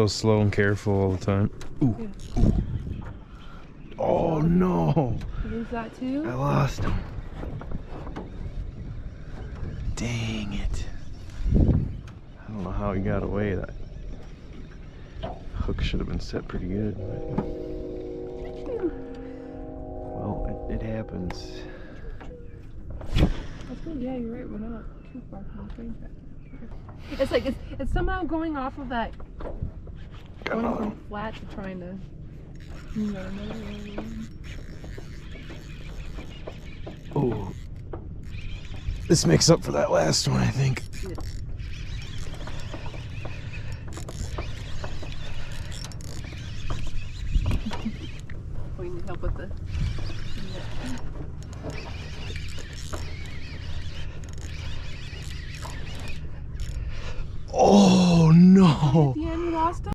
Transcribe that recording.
so slow and careful all the time. Ooh. Ooh. Oh no! Lose that too? I lost him. Dang it. I don't know how he got away. That hook should have been set pretty good. But... well, it happens. That's good. Yeah, you're right. We're not too far from the train track. It's like it's somehow going off of that, going from flat to trying to. Oh, this makes up for that last one, I think. Yeah. Oh, you need help with the. Oh no!